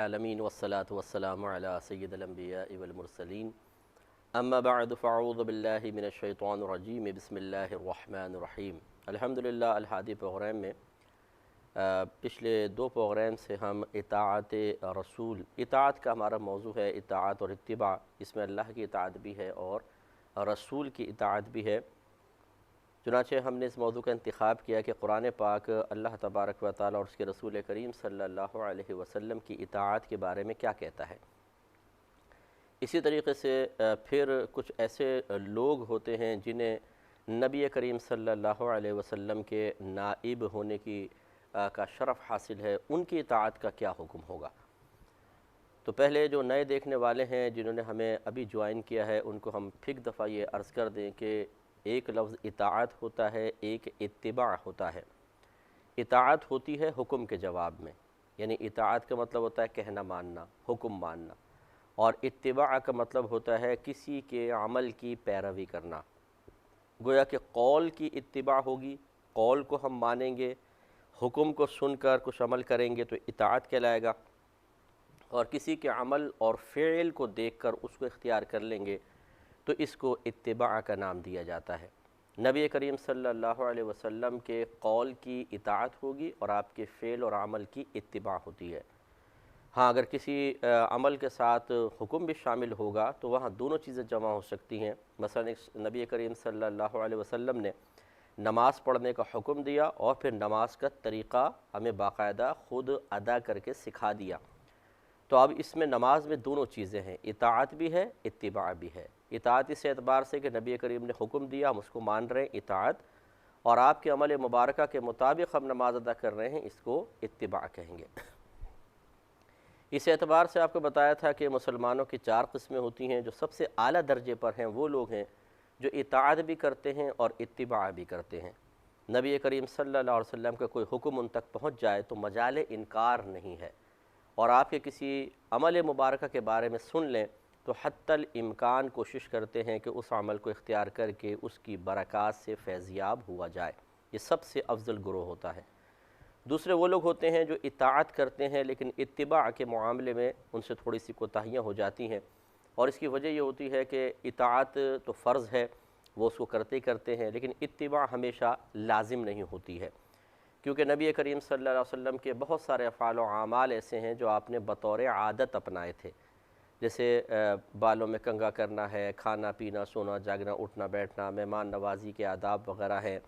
العالمین والصلاة والسلام علی سید الانبیاء والمرسلین اما بعد فاعوذ باللہ من الشیطان الرجیم بسم اللہ الرحمن الرحیم۔ الحمدللہ الحادی پروگرام میں پچھلے دو پروگرام سے ہم اطاعت رسول، اطاعت کا ہمارا موضوع ہے اطاعت اور اتباع، اس میں اللہ کی اطاعت بھی ہے اور رسول کی اطاعت بھی ہے۔ چنانچہ ہم نے اس موضوع کا انتخاب کیا کہ قرآن پاک اللہ تبارک و تعالیٰ اور اس کے رسول کریم صلی اللہ علیہ وسلم کی اطاعت کے بارے میں کیا کہتا ہے۔ اسی طریقے سے پھر کچھ ایسے لوگ ہوتے ہیں جنہیں نبی کریم صلی اللہ علیہ وسلم کے نائب ہونے کا شرف حاصل ہے، ان کی اطاعت کا کیا حکم ہوگا۔ تو پہلے جو نئے دیکھنے والے ہیں جنہوں نے ہمیں ابھی جوائن کیا ہے، ان کو ہم پھر دفعہ یہ عرض کر دیں کہ ایک لفظ اطاعت ہوتا ہے، ایک اتباع ہوتا ہے۔ اطاعت ہوتی ہے حکم کے جواب میں، یعنی اطاعت کا مطلب ہوتا ہے کہنا ماننا، حکم ماننا، اور اتباع کا مطلب ہوتا ہے کسی کے عمل کی پیروی کرنا۔ گویا کہ قول کی اتباع ہوگی، قول کو ہم مانیں گے، حکم کو سن کر کچھ عمل کریں گے تو اطاعت کہلائے گا، اور کسی کے عمل اور فعل کو دیکھ کر اس کو اختیار کر لیں گے تو اس کو اتباع کا نام دیا جاتا ہے۔ نبی کریم صلی اللہ علیہ وسلم کے قول کی اطاعت ہوگی اور آپ کے فعل اور عمل کی اتباع ہوتی ہے۔ ہاں، اگر کسی عمل کے ساتھ حکم بھی شامل ہوگا تو وہاں دونوں چیزیں جمع ہو سکتی ہیں۔ مثلا نبی کریم صلی اللہ علیہ وسلم نے نماز پڑھنے کا حکم دیا اور پھر نماز کا طریقہ ہمیں باقاعدہ خود ادا کر کے سکھا دیا، تو اب اس میں نماز میں دونوں چیزیں ہیں، اطاعت بھی ہے، اتباع بھی ہے۔ اطاعت اس اعتبار سے کہ نبی کریم نے حکم دیا، ہم اس کو مان رہے ہیں، اطاعت، اور آپ کے عمل مبارکہ کے مطابق ہم نماز ادا کر رہے ہیں، اس کو اتباع کہیں گے۔ اس اعتبار سے آپ کو بتایا تھا کہ مسلمانوں کی چار قسمیں ہوتی ہیں۔ جو سب سے اعلیٰ درجے پر ہیں وہ لوگ ہیں جو اطاعت بھی کرتے ہیں اور اتباع بھی کرتے ہیں۔ نبی کریم صلی اللہ علیہ وسلم کا کوئی حکم ان تک پہنچ جائے تو مجال انکار نہیں ہے، اور آپ کے کسی عمل مبارکہ کے بارے میں سن لیں تو حتی الامکان کوشش کرتے ہیں کہ اس عمل کو اختیار کر کے اس کی برکات سے فیضیاب ہوا جائے۔ یہ سب سے افضل گروہ ہوتا ہے۔ دوسرے وہ لوگ ہوتے ہیں جو اطاعت کرتے ہیں لیکن اتباع کے معاملے میں ان سے تھوڑی سی کوتاہیاں ہو جاتی ہیں، اور اس کی وجہ یہ ہوتی ہے کہ اطاعت تو فرض ہے، وہ اس کو کرتے ہی کرتے ہیں، لیکن اتباع ہمیشہ لازم نہیں ہوتی ہے، کیونکہ نبی کریم صلی اللہ علیہ وسلم کے بہت سارے افعال و اعمال ایسے ہیں جو آپ نے بطور عادت اپنائے تھے، جیسے بالوں میں کنگھا کرنا ہے، کھانا پینا، سونا جاگنا، اٹھنا بیٹھنا، مہمان نوازی کے آداب وغیرہ ہیں،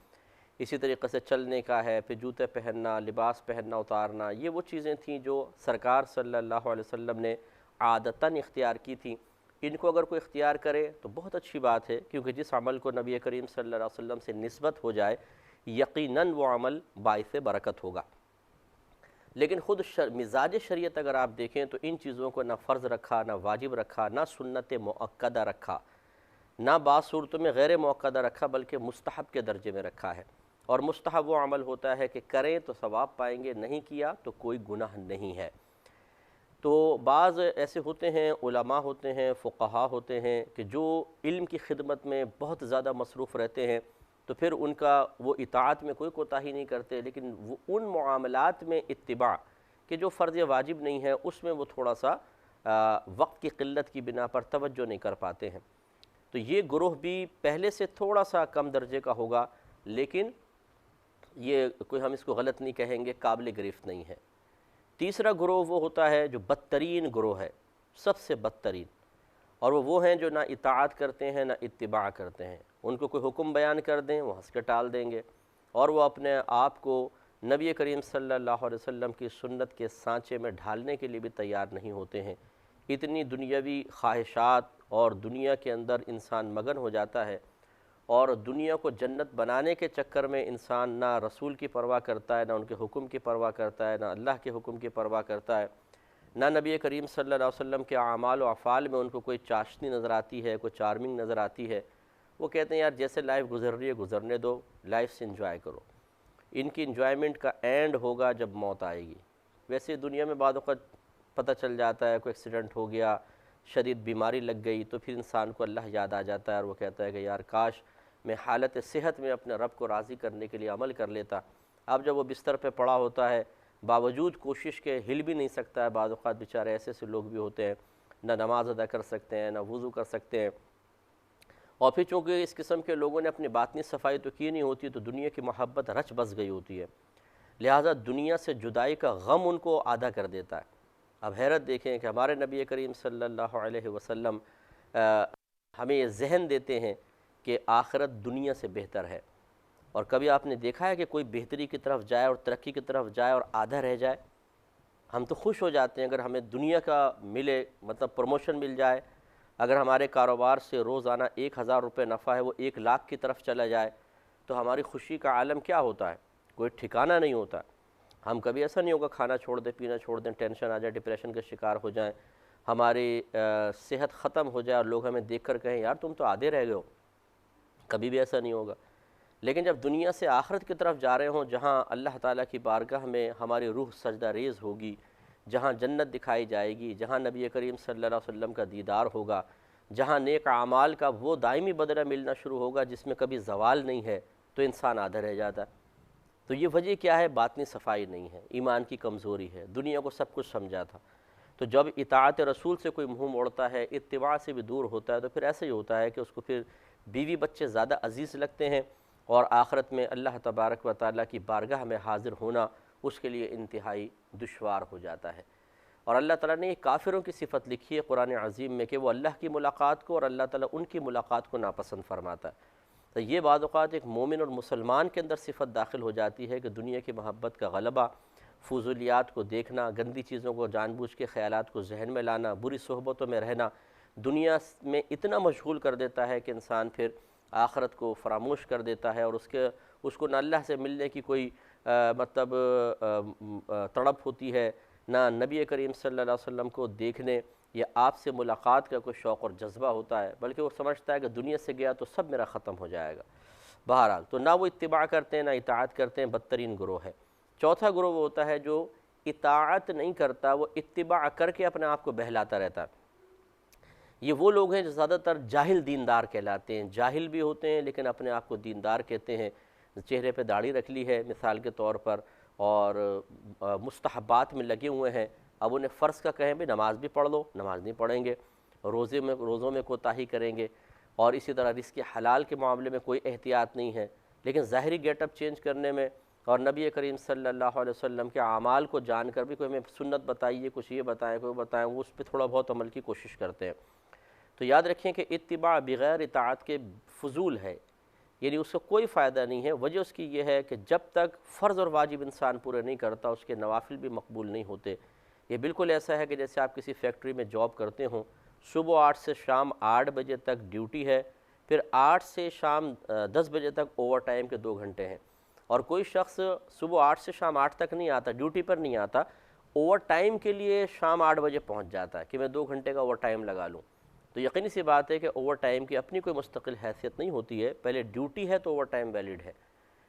اسی طریقے سے چلنے کا ہے، پھر جوتے پہننا، لباس پہننا اتارنا، یہ وہ چیزیں تھیں جو سرکار صلی اللہ علیہ وسلم نے عادتاً اختیار کی تھیں۔ ان کو اگر کوئی اختیار کرے تو بہت اچھی بات ہے، کیونکہ جس عمل کو نبی کریم صلی اللہ علیہ وسلم سے نسبت ہو جائے یقیناً وہ عمل باعث برکت ہوگا۔ لیکن خود مزاج شریعت اگر آپ دیکھیں تو ان چیزوں کو نہ فرض رکھا، نہ واجب رکھا، نہ سنت مؤکدہ رکھا، نہ بعض صورتوں میں غیر مؤکدہ رکھا، بلکہ مستحب کے درجے میں رکھا ہے۔ اور مستحب وہ عمل ہوتا ہے کہ کریں تو ثواب پائیں گے، نہیں کیا تو کوئی گناہ نہیں ہے۔ تو بعض ایسے ہوتے ہیں، علماء ہوتے ہیں، فقہاء ہوتے ہیں کہ جو علم کی خدمت میں بہت زیادہ مصروف رہتے ہیں، تو پھر ان کا وہ اطاعت میں کوئی کوتاہی نہیں کرتے، لیکن وہ ان معاملات میں اتباع کہ جو فرض واجب نہیں ہے اس میں وہ تھوڑا سا وقت کی قلت کی بنا پر توجہ نہیں کر پاتے ہیں، تو یہ گروہ بھی پہلے سے تھوڑا سا کم درجے کا ہوگا، لیکن یہ کوئی ہم اس کو غلط نہیں کہیں گے، قابل گرفت نہیں ہے۔ تیسرا گروہ وہ ہوتا ہے جو بدترین گروہ ہے، سب سے بدترین، اور وہ ہیں جو نہ اطاعت کرتے ہیں نہ اتباع کرتے ہیں۔ ان کو کوئی حکم بیان کر دیں وہ ہنس کے ٹال دیں گے، اور وہ اپنے آپ کو نبی کریم صلی اللہ علیہ وسلم کی سنت کے سانچے میں ڈھالنے کے لیے بھی تیار نہیں ہوتے ہیں۔ اتنی دنیاوی خواہشات اور دنیا کے اندر انسان مگن ہو جاتا ہے، اور دنیا کو جنت بنانے کے چکر میں انسان نہ رسول کی پرواہ کرتا ہے، نہ ان کے حکم کی پرواہ کرتا ہے، نہ اللہ کے حکم کی پرواہ کرتا ہے، نہ نبی کریم صلی اللہ علیہ وسلم کے اعمال و افعال میں ان کو کوئی چاشنی نظر آتی ہے، کوئی چارمنگ نظر آتی ہے۔ وہ کہتے ہیں یار جیسے لائف گزر رہی ہے گزرنے دو، لائف سے انجوائے کرو۔ ان کی انجوائمنٹ کا اینڈ ہوگا جب موت آئے گی۔ ویسے دنیا میں بعض اوقات پتہ چل جاتا ہے کوئی ایکسیڈنٹ ہو گیا، شدید بیماری لگ گئی، تو پھر انسان کو اللہ یاد آ جاتا ہے اور وہ کہتا ہے کہ یار کاش میں حالت صحت میں اپنے رب کو راضی کرنے کے لیے عمل کر لیتا۔ اب جب وہ بستر پہ پڑا ہوتا ہے باوجود کوشش کے ہل بھی نہیں سکتا ہے، بعض اوقات بیچارے ایسے ایسے لوگ بھی ہوتے ہیں نہ نماز ادا کر سکتے ہیں نہ وضو کر سکتے ہیں، اور پھر چونکہ اس قسم کے لوگوں نے اپنی باطنی صفائی تو کی نہیں ہوتی تو دنیا کی محبت رچ بس گئی ہوتی ہے، لہٰذا دنیا سے جدائی کا غم ان کو آدھا کر دیتا ہے۔ اب حیرت دیکھیں کہ ہمارے نبی کریم صلی اللہ علیہ وسلم ہمیں یہ ذہن دیتے ہیں کہ آخرت دنیا سے بہتر ہے، اور کبھی آپ نے دیکھا ہے کہ کوئی بہتری کی طرف جائے اور ترقی کی طرف جائے اور آدھا رہ جائے؟ ہم تو خوش ہو جاتے ہیں اگر ہمیں دنیا کا ملے، مطلب پروموشن مل جائے، اگر ہمارے کاروبار سے روزانہ 1000 روپے نفع ہے وہ 1,00,000 کی طرف چلا جائے تو ہماری خوشی کا عالم کیا ہوتا ہے، کوئی ٹھکانہ نہیں ہوتا۔ ہم کبھی ایسا نہیں ہوگا کھانا چھوڑ دیں، پینا چھوڑ دیں، ٹینشن آ جائے، ڈپریشن کا شکار ہو جائیں، ہماری صحت ختم ہو جائے اور لوگ ہمیں دیکھ کر کہیں یار تم تو آدھے رہ گئے ہو، کبھی بھی ایسا نہیں ہوگا۔ لیکن جب دنیا سے آخرت کی طرف جا رہے ہوں، جہاں اللہ تعالیٰ کی بارگاہ میں ہماری روح سجدہ ریز ہوگی، جہاں جنت دکھائی جائے گی، جہاں نبی کریم صلی اللہ علیہ وسلم کا دیدار ہوگا، جہاں نیک اعمال کا وہ دائمی بدلہ ملنا شروع ہوگا جس میں کبھی زوال نہیں ہے، تو انسان آدھا رہ جاتا ہے۔ تو یہ وجہ کیا ہے؟ باطنی صفائی نہیں ہے، ایمان کی کمزوری ہے، دنیا کو سب کچھ سمجھا تھا۔ تو جب اطاعت رسول سے کوئی منہ موڑتا ہے، اتباع سے بھی دور ہوتا ہے، تو پھر ایسا ہی ہوتا ہے کہ اس کو پھر بیوی بچے زیادہ عزیز لگتے ہیں، اور آخرت میں اللہ تبارک و تعالیٰ کی بارگاہ میں حاضر ہونا اس کے لیے انتہائی دشوار ہو جاتا ہے۔ اور اللہ تعالیٰ نے کافروں کی صفت لکھی ہے قرآن عظیم میں کہ وہ اللہ کی ملاقات کو اور اللہ تعالیٰ ان کی ملاقات کو ناپسند فرماتا ہے۔ تو یہ بعض اوقات ایک مومن اور مسلمان کے اندر صفت داخل ہو جاتی ہے کہ دنیا کی محبت کا غلبہ، فضولیات کو دیکھنا، گندی چیزوں کو جان بوجھ کے خیالات کو ذہن میں لانا، بری صحبتوں میں رہنا، دنیا میں اتنا مشغول کر دیتا ہے کہ انسان پھر آخرت کو فراموش کر دیتا ہے، اور اس کو نہ اللہ سے ملنے کی کوئی مطلب تڑپ ہوتی ہے، نہ نبی کریم صلی اللہ علیہ وسلم کو دیکھنے یا آپ سے ملاقات کا کوئی شوق اور جذبہ ہوتا ہے، بلکہ وہ سمجھتا ہے کہ دنیا سے گیا تو سب میرا ختم ہو جائے گا۔ بہرحال تو نہ وہ اتباع کرتے ہیں نہ اطاعت کرتے ہیں، بدترین گروہ ہے۔ چوتھا گروہ وہ ہوتا ہے جو اطاعت نہیں کرتا، وہ اتباع کر کے اپنے آپ کو بہلاتا رہتا ہے۔ یہ وہ لوگ ہیں جو زیادہ تر جاہل دیندار کہلاتے ہیں، جاہل بھی ہوتے ہیں لیکن اپنے آپ کو دیندار کہتے ہیں، چہرے پہ داڑھی رکھ لی ہے مثال کے طور پر، اور مستحبات میں لگے ہوئے ہیں۔ اب انہیں فرض کا کہیں بھی نماز بھی پڑھ لو، نماز نہیں پڑھیں گے، روزوں میں کوتاہی کریں گے، اور اسی طرح رزق حلال کے معاملے میں کوئی احتیاط نہیں ہے، لیکن ظاہری گیٹ اپ چینج کرنے میں اور نبی کریم صلی اللہ علیہ وسلم کے اعمال کو جان کر بھی کوئی ہمیں سنت بتائیے، کچھ یہ بتائیں، کوئی بتائیں، وہ اس پہ تھوڑا بہت عمل کی کوشش کرتے ہیں۔ تو یاد رکھیں کہ اتباع بغیر اطاعت کے فضول ہے، یعنی اس کا کوئی فائدہ نہیں ہے۔ وجہ اس کی یہ ہے کہ جب تک فرض اور واجب انسان پورے نہیں کرتا اس کے نوافل بھی مقبول نہیں ہوتے۔ یہ بالکل ایسا ہے کہ جیسے آپ کسی فیکٹری میں جاب کرتے ہوں، صبح 8 سے شام 8 بجے تک ڈیوٹی ہے، پھر 8 سے شام 10 بجے تک اوور ٹائم کے 2 گھنٹے ہیں، اور کوئی شخص صبح 8 سے شام 8 تک نہیں آتا، ڈیوٹی پر نہیں آتا، اوور ٹائم کے لیے شام 8 بجے پہنچ جاتا ہے کہ میں 2 گھنٹے کا اوور ٹائم لگا لوں۔ تو یقینی سی بات ہے کہ اوور ٹائم کی اپنی کوئی مستقل حیثیت نہیں ہوتی ہے، پہلے ڈیوٹی ہے تو اوور ٹائم ویلڈ ہے۔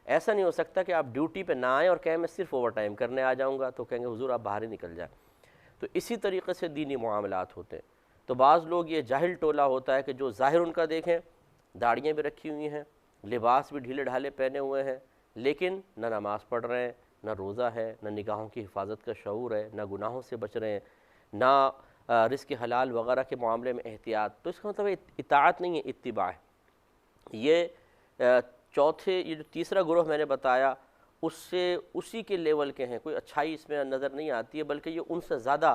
ایسا نہیں ہو سکتا کہ آپ ڈیوٹی پہ نہ آئیں اور کہیں میں صرف اوور ٹائم کرنے آ جاؤں گا، تو کہیں گے حضور آپ باہر ہی نکل جائیں۔ تو اسی طریقے سے دینی معاملات ہوتے ہیں۔ تو بعض لوگ یہ جاہل ٹولہ ہوتا ہے کہ جو ظاہر ان کا دیکھیں، داڑیاں بھی رکھی ہوئی ہیں، لباس بھی ڈھیلے ڈھالے پہنے ہوئے ہیں، لیکن نہ نماز پڑھ رہے ہیں، نہ روزہ ہے، نہ نگاہوں کی حفاظت کا شعور ہے، نہ گناہوں سے بچ رہے ہیں، نہ رزق حلال وغیرہ کے معاملے میں احتیاط۔ تو اس کا مطلب اطاعت نہیں ہے، اتباع ہے۔ یہ یہ جو تیسرا گروہ میں نے بتایا اس سے اسی کے لیول کے ہیں، کوئی اچھائی اس میں نظر نہیں آتی ہے، بلکہ یہ ان سے زیادہ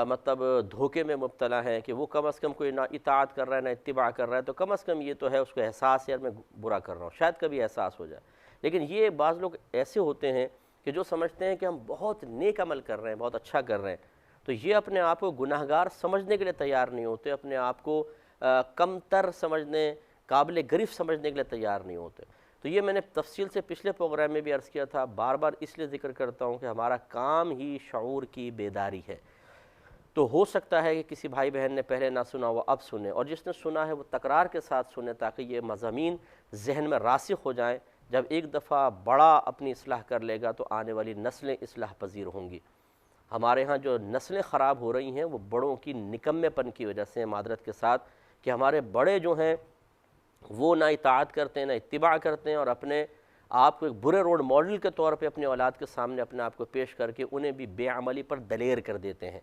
مطلب دھوکے میں مبتلا ہے کہ وہ کم از کم کوئی نہ اطاعت کر رہا ہے نہ اتباع کر رہا ہے، تو کم از کم یہ تو ہے اس کو احساس ہے یار میں برا کر رہا ہوں، شاید کبھی احساس ہو جائے۔ لیکن یہ بعض لوگ ایسے ہوتے ہیں کہ جو سمجھتے ہیں کہ ہم بہت نیک عمل کر رہے ہیں، بہت اچھا کر رہے ہیں، تو یہ اپنے آپ کو گناہگار سمجھنے کے لیے تیار نہیں ہوتے، اپنے آپ کو کم تر سمجھنے، قابل گرفت سمجھنے کے لیے تیار نہیں ہوتے۔ تو یہ میں نے تفصیل سے پچھلے پروگرام میں بھی عرض کیا تھا، بار بار اس لیے ذکر کرتا ہوں کہ ہمارا کام ہی شعور کی بیداری ہے۔ تو ہو سکتا ہے کہ کسی بھائی بہن نے پہلے نہ سنا وہ اب سنے، اور جس نے سنا ہے وہ تکرار کے ساتھ سنے، تاکہ یہ مضامین ذہن میں راسخ ہو جائیں۔ جب ایک دفعہ بڑا اپنی اصلاح کر لے گا تو آنے والی نسلیں اصلاح پذیر ہوں گی۔ ہمارے ہاں جو نسلیں خراب ہو رہی ہیں وہ بڑوں کی نکمے پن کی وجہ سے، معذرت کے ساتھ، کہ ہمارے بڑے جو ہیں وہ نہ اطاعت کرتے ہیں نہ اتباع کرتے ہیں، اور اپنے آپ کو ایک برے رول ماڈل کے طور پہ اپنے اولاد کے سامنے اپنے آپ کو پیش کر کے انہیں بھی بے عملی پر دلیر کر دیتے ہیں۔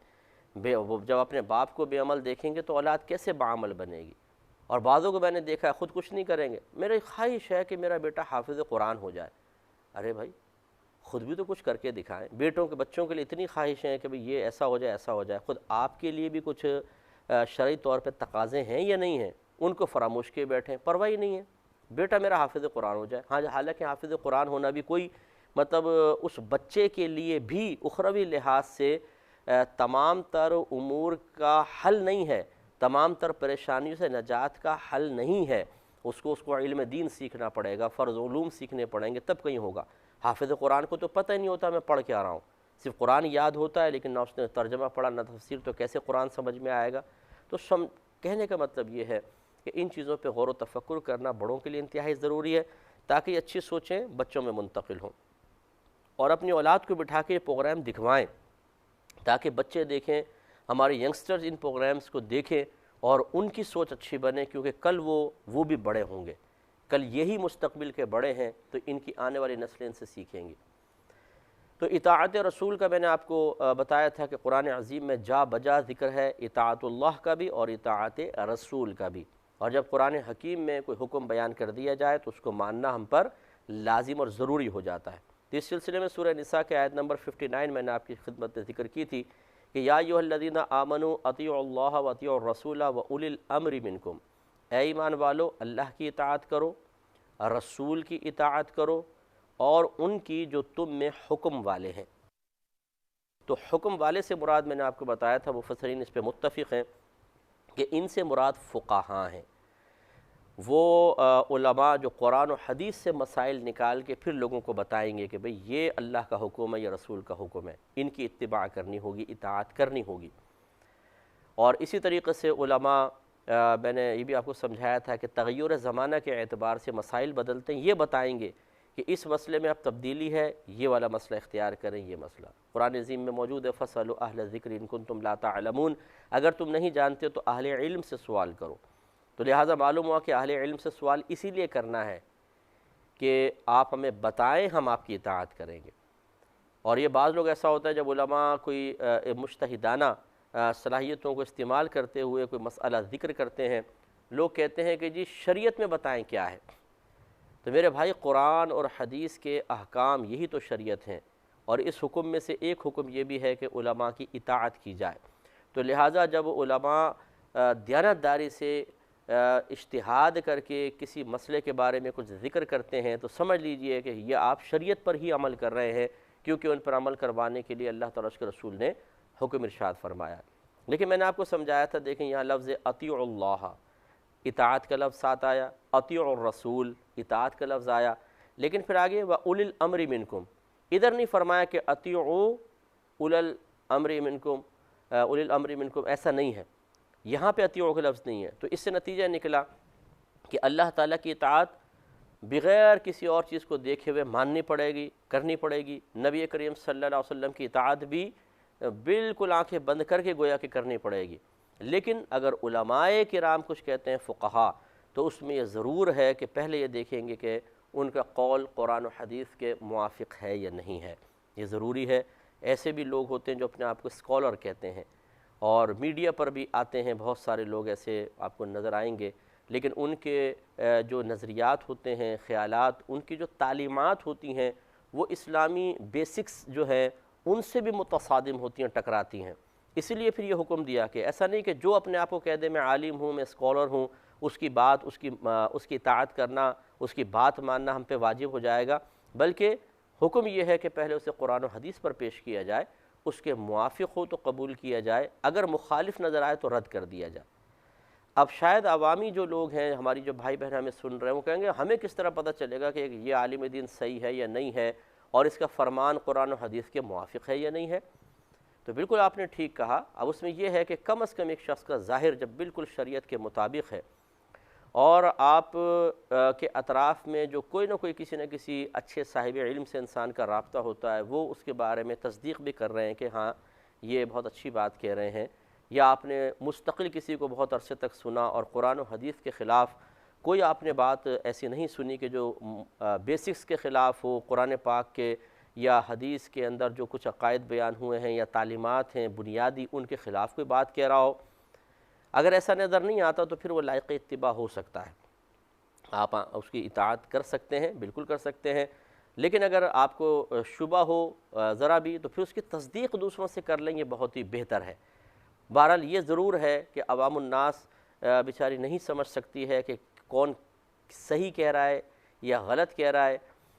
وہ جب اپنے باپ کو بے عمل دیکھیں گے تو اولاد کیسے باعمل بنے گی؟ اور بعضوں کو میں نے دیکھا ہے خود کچھ نہیں کریں گے، میری خواہش ہے کہ میرا بیٹا حافظ قرآن ہو جائے۔ ارے بھائی خود بھی تو کچھ کر کے دکھائیں۔ بیٹوں کے بچوں کے لیے اتنی خواہشیں ہیں کہ بھئی یہ ایسا ہو جائے ایسا ہو جائے، خود آپ کے لیے بھی کچھ شرعی طور پہ تقاضے ہیں یا نہیں ہیں؟ ان کو فراموش کیے بیٹھیں، پرواہ ہی نہیں ہے بیٹا میرا حافظ قرآن ہو جائے۔ ہاں حالانکہ حافظ قرآن ہونا بھی کوئی مطلب اس بچے کے لیے بھی اخروی لحاظ سے تمام تر امور کا حل نہیں ہے، تمام تر پریشانیوں سے نجات کا حل نہیں ہے۔ اس کو علم دین سیکھنا پڑے گا، فرض علوم سیکھنے پڑیں گے تب کہیں ہوگا۔ حافظ قرآن کو تو پتہ ہی نہیں ہوتا میں پڑھ کے آ رہا ہوں، صرف قرآن یاد ہوتا ہے لیکن نہ اس نے ترجمہ پڑھا نہ تفسیر، تو کیسے قرآن سمجھ میں آئے گا؟ تو کہنے کا مطلب یہ ہے کہ ان چیزوں پہ غور و تفکر کرنا بڑوں کے لیے انتہائی ضروری ہے تاکہ یہ اچھی سوچیں بچوں میں منتقل ہوں، اور اپنی اولاد کو بٹھا کے یہ پروگرام دکھوائیں تاکہ بچے دیکھیں، ہمارے ینگسٹرز ان پروگرامز کو دیکھیں اور ان کی سوچ اچھی بنے، کیونکہ کل وہ بھی بڑے ہوں گے، کل یہی مستقبل کے بڑے ہیں تو ان کی آنے والی نسلیں ان سے سیکھیں گی۔ تو اطاعت رسول کا میں نے آپ کو بتایا تھا کہ قرآن عظیم میں جا بجا ذکر ہے اطاعت اللہ کا بھی اور اطاعت رسول کا بھی، اور جب قرآن حکیم میں کوئی حکم بیان کر دیا جائے تو اس کو ماننا ہم پر لازم اور ضروری ہو جاتا ہے۔ تو اس سلسلے میں سورہ نساء کے آیت نمبر 59 میں نے آپ کی خدمت میں ذکر کی تھی کہ یا ایھا الذین آمنوا اطیعوا اللہ واطیعوا الرسول واولی الامر منکم، اے ایمان والو اللہ کی اطاعت کرو، رسول کی اطاعت کرو، اور ان کی جو تم میں حکم والے ہیں۔ تو حکم والے سے مراد میں نے آپ کو بتایا تھا، مفسرین اس پہ متفق ہیں کہ ان سے مراد فقہاء ہیں، وہ علماء جو قرآن و حدیث سے مسائل نکال کے پھر لوگوں کو بتائیں گے کہ بھئی یہ اللہ کا حکم ہے، یہ رسول کا حکم ہے، ان کی اتباع کرنی ہوگی، اطاعت کرنی ہوگی۔ اور اسی طریقے سے علماء میں نے یہ بھی آپ کو سمجھایا تھا کہ تغیر زمانہ کے اعتبار سے مسائل بدلتے ہیں، یہ بتائیں گے کہ اس مسئلے میں اب تبدیلی ہے، یہ والا مسئلہ اختیار کریں، یہ مسئلہ قرآن عظیم میں موجود ہے فَاسْأَلُوا أَهْلَ الذِّكْرِ إِن كُنتُمْ لَا تَعْلَمُونَ، اگر تم نہیں جانتے تو اہل علم سے سوال کرو۔ تو لہٰذا معلوم ہوا کہ اہل علم سے سوال اسی لیے کرنا ہے کہ آپ ہمیں بتائیں، ہم آپ کی اطاعت کریں گے۔ اور یہ بعض لوگ ایسا ہوتا ہے جب علماء کوئی مجتہدانہ صلاحیتوں کو استعمال کرتے ہوئے کوئی مسئلہ ذکر کرتے ہیں، لوگ کہتے ہیں کہ جی شریعت میں بتائیں کیا ہے۔ تو میرے بھائی قرآن اور حدیث کے احکام یہی تو شریعت ہیں، اور اس حکم میں سے ایک حکم یہ بھی ہے کہ علماء کی اطاعت کی جائے۔ تو لہٰذا جب علماء دیانتداری سے اجتہاد کر کے کسی مسئلے کے بارے میں کچھ ذکر کرتے ہیں تو سمجھ لیجئے کہ یہ آپ شریعت پر ہی عمل کر رہے ہیں، کیونکہ ان پر عمل کروانے کے لیے اللہ تعالیٰ کے رسول نے حکم ارشاد فرمایا۔ لیکن میں نے آپ کو سمجھایا تھا، دیکھیں یہاں لفظ اطیعوا اللہ، اطاعت کا لفظ ساتھ آیا، اطیعوا الرسول، اطاعت کا لفظ آیا، لیکن پھر آگے وَأُولِي الْأَمْرِ مِنْكُمْ، ادھر نہیں فرمایا کہ اطیعوا أُولِي الْأَمْرِ مِنْكُمْ، أُولِي الْأَمْرِ مِنْكُمْ، ایسا نہیں ہے، یہاں پہ اطیعوا کا لفظ نہیں ہے۔ تو اس سے نتیجہ نکلا کہ اللہ تعالیٰ کی اطاعت بغیر کسی اور چیز کو دیکھے ہوئے ماننی پڑے گی، کرنی پڑے گی۔ نبی کریم صلی اللہ علیہ وسلم کی اطاعت بھی بالکل آنکھیں بند کر کے گویا کہ کرنی پڑے گی۔ لیکن اگر علماء کرام کچھ کہتے ہیں فقہاء، تو اس میں یہ ضرور ہے کہ پہلے یہ دیکھیں گے کہ ان کا قول قرآن و حدیث کے موافق ہے یا نہیں ہے، یہ ضروری ہے۔ ایسے بھی لوگ ہوتے ہیں جو اپنے آپ کو اسکالر کہتے ہیں، اور میڈیا پر بھی آتے ہیں بہت سارے لوگ ایسے آپ کو نظر آئیں گے، لیکن ان کے جو نظریات ہوتے ہیں، خیالات، ان کی جو تعلیمات ہوتی ہیں، وہ اسلامی بیسکس جو ہیں ان سے بھی متصادم ہوتی ہیں، ٹکراتی ہیں۔ اسی لیے پھر یہ حکم دیا کہ ایسا نہیں کہ جو اپنے آپ کو کہہ دے میں عالم ہوں، میں اسکالر ہوں، اس کی بات، اس کی اطاعت کرنا، اس کی بات ماننا ہم پہ واجب ہو جائے گا، بلکہ حکم یہ ہے کہ پہلے اسے قرآن و حدیث پر پیش کیا جائے، اس کے موافق ہو تو قبول کیا جائے، اگر مخالف نظر آئے تو رد کر دیا جائے۔ اب شاید عوامی جو لوگ ہیں، ہماری جو بھائی بہن ہمیں سن رہے ہیں، وہ کہیں گے ہمیں کس طرح پتہ چلے گا کہ یہ عالم دین صحیح ہے یا نہیں ہے، اور اس کا فرمان قرآن و حدیث کے موافق ہے یا نہیں ہے؟ تو بالکل آپ نے ٹھیک کہا۔ اب اس میں یہ ہے کہ کم از کم ایک شخص کا ظاہر جب بالکل شریعت کے مطابق ہے، اور آپ کے اطراف میں جو کوئی نہ کوئی کسی نہ کسی اچھے صاحب علم سے انسان کا رابطہ ہوتا ہے، وہ اس کے بارے میں تصدیق بھی کر رہے ہیں کہ ہاں یہ بہت اچھی بات کہہ رہے ہیں، یا آپ نے مستقل کسی کو بہت عرصے تک سنا اور قرآن و حدیث کے خلاف کوئی آپ نے بات ایسی نہیں سنی کہ جو بیسکس کے خلاف ہو، قرآن پاک کے یا حدیث کے اندر جو کچھ عقائد بیان ہوئے ہیں یا تعلیمات ہیں بنیادی، ان کے خلاف کوئی بات کہہ رہا ہو۔ اگر ایسا نظر نہیں آتا تو پھر وہ لائق اتباع ہو سکتا ہے، آپ اس کی اطاعت کر سکتے ہیں، بالکل کر سکتے ہیں۔ لیکن اگر آپ کو شبہ ہو ذرا بھی تو پھر اس کی تصدیق دوسروں سے کر لیں، یہ بہت ہی بہتر ہے۔ بہرحال یہ ضرور ہے کہ عوام الناس بیچاری نہیں سمجھ سکتی ہے کہ کون صحیح کہہ رہا ہے یا غلط کہہ رہا ہے،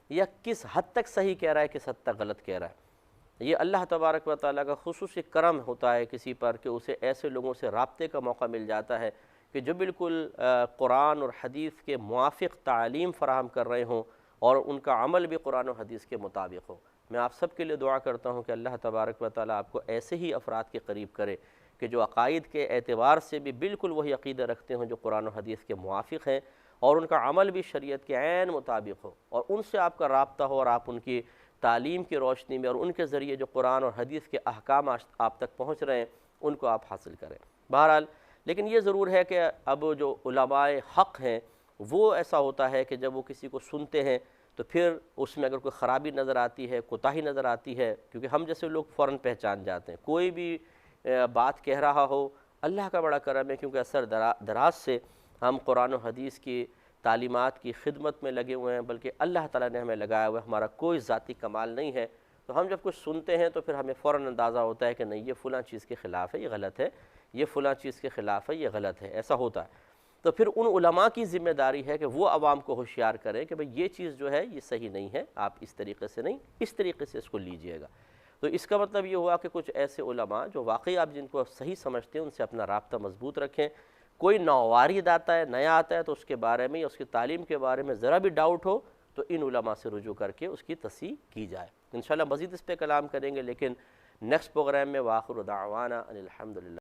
یا کس حد تک صحیح کہہ رہا ہے، کس حد تک غلط کہہ رہا ہے۔ یہ اللہ تبارک و تعالیٰ کا خصوصی کرم ہوتا ہے کسی پر کہ اسے ایسے لوگوں سے رابطے کا موقع مل جاتا ہے کہ جو بالکل قرآن اور حدیث کے موافق تعلیم فراہم کر رہے ہوں اور ان کا عمل بھی قرآن و حدیث کے مطابق ہو۔ میں آپ سب کے لیے دعا کرتا ہوں کہ اللہ تبارک و تعالیٰ آپ کو ایسے ہی افراد کے قریب کرے کہ جو عقائد کے اعتبار سے بھی بالکل وہی عقیدہ رکھتے ہوں جو قرآن و حدیث کے موافق ہیں، اور ان کا عمل بھی شریعت کے عین مطابق ہو، اور ان سے آپ کا رابطہ ہو اور آپ ان کی تعلیم کی روشنی میں اور ان کے ذریعے جو قرآن اور حدیث کے احکام آپ تک پہنچ رہے ہیں ان کو آپ حاصل کریں۔ بہرحال لیکن یہ ضرور ہے کہ اب جو علماء حق ہیں وہ ایسا ہوتا ہے کہ جب وہ کسی کو سنتے ہیں تو پھر اس میں اگر کوئی خرابی نظر آتی ہے، کوتاہی نظر آتی ہے، کیونکہ ہم جیسے لوگ فوراً پہچان جاتے ہیں، کوئی بھی بات کہہ رہا ہو، اللہ کا بڑا کرم ہے کیونکہ اثر دراز سے ہم قرآن و حدیث کی تعلیمات کی خدمت میں لگے ہوئے ہیں، بلکہ اللہ تعالیٰ نے ہمیں لگایا ہوا ہے، ہمارا کوئی ذاتی کمال نہیں ہے۔ تو ہم جب کچھ سنتے ہیں تو پھر ہمیں فوراً اندازہ ہوتا ہے کہ نہیں یہ فلاں چیز کے خلاف ہے، یہ غلط ہے، یہ فلاں چیز کے خلاف ہے، یہ غلط ہے، ایسا ہوتا ہے۔ تو پھر ان علماء کی ذمہ داری ہے کہ وہ عوام کو ہوشیار کریں کہ بھئی یہ چیز جو ہے یہ صحیح نہیں ہے، آپ اس طریقے سے نہیں، اس طریقے سے اس کو لیجئے گا۔ تو اس کا مطلب یہ ہوا کہ کچھ ایسے علماء جو واقعی آپ جن کو صحیح سمجھتے ہیں ان سے اپنا رابطہ مضبوط رکھیں۔ کوئی نووارد آتا ہے، نیا آتا ہے تو اس کے بارے میں یا اس کی تعلیم کے بارے میں ذرا بھی ڈاؤٹ ہو تو ان علماء سے رجوع کر کے اس کی تصحیح کی جائے۔ انشاءاللہ مزید اس پہ کلام کریں گے، لیکن نیکسٹ پروگرام میں وآخر دعوانا ان الحمدللہ